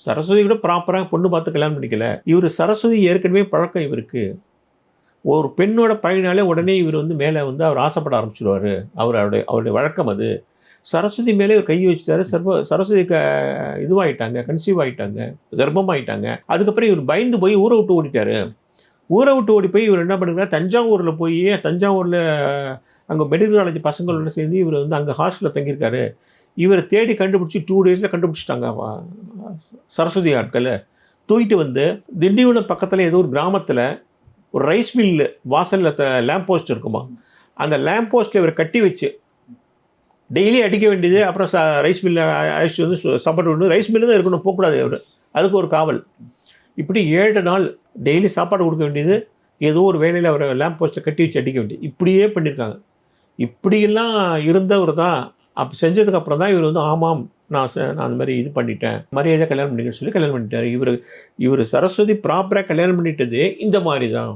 சரஸ்வதி கூட ப்ராப்பராக பொண்ணு பார்த்து கல்யாணம் பண்ணிக்கல. இவர் சரஸ்வதி ஏற்கனவே பழக்கம் இவருக்கு. ஒரு பெண்ணோட பழகினாலே உடனே இவர் வந்து மேலே வந்து அவர் ஆசைப்பட ஆரம்பிச்சுருவாரு. அவருடைய அவருடைய வழக்கம் அது. சரஸ்வதி மேலே இவர் கை வச்சுட்டாரு. சரஸ்வதி இதுவாயிட்டாங்க, கன்சீவ் ஆயிட்டாங்க, கர்ப்பமாயிட்டாங்க. அதுக்கப்புறம் இவர் பயந்து போய் ஊரை விட்டு ஓடிட்டாரு. ஊரை விட்டு ஓடி போய் இவர் என்ன பண்ணுறாரு, தஞ்சாவூரில் போய் தஞ்சாவூரில் அங்கே மெடிக்கல் காலேஜ் பசங்களோட சேர்ந்து இவர் வந்து அங்கே ஹாஸ்டலில் தங்கியிருக்காரு. இவரை தேடி கண்டுபிடிச்சி 2 டேஸில் கண்டுபிடிச்சிட்டாங்க சரஸ்வதி ஆட்கள். தூக்கிட்டு வந்து திண்டிவனம் பக்கத்தில் ஏதோ ஒரு கிராமத்தில் ஒரு ரைஸ் மில்லு வாசலில் லேம்ப் போஸ்ட் இருக்குமா, அந்த லேம்ப் போஸ்ட்டில் இவர் கட்டி வச்சு டெய்லி அடிக்க வேண்டியது. அப்புறம் ரைஸ் மில்லை அழைச்சிட்டு வந்து சாப்பாடு விடணும். ரைஸ் மில்லு தான் இருக்கணும், போகக்கூடாது அவர். அதுக்கு ஒரு காவல். இப்படி 7 நாள் டெய்லி சாப்பாடு கொடுக்க வேண்டியது. ஏதோ ஒரு வேலையில் அவர் லேம்ப் போஸ்ட்டை கட்டி வச்சு அடிக்க வேண்டியது. இப்படியே பண்ணியிருக்காங்க. இப்படியெல்லாம் இருந்தவர் தான். அப்போ செஞ்சதுக்கப்புறம் தான் இவர் வந்து ஆமாம் நான் அந்த மாதிரி இது பண்ணிட்டேன், மரியாதையாக கல்யாணம் பண்ணிக்கன்னு சொல்லி கல்யாணம் பண்ணிட்டார். இவர் சரஸ்வதி ப்ராப்பராக கல்யாணம் பண்ணிட்டது இந்த மாதிரி தான்.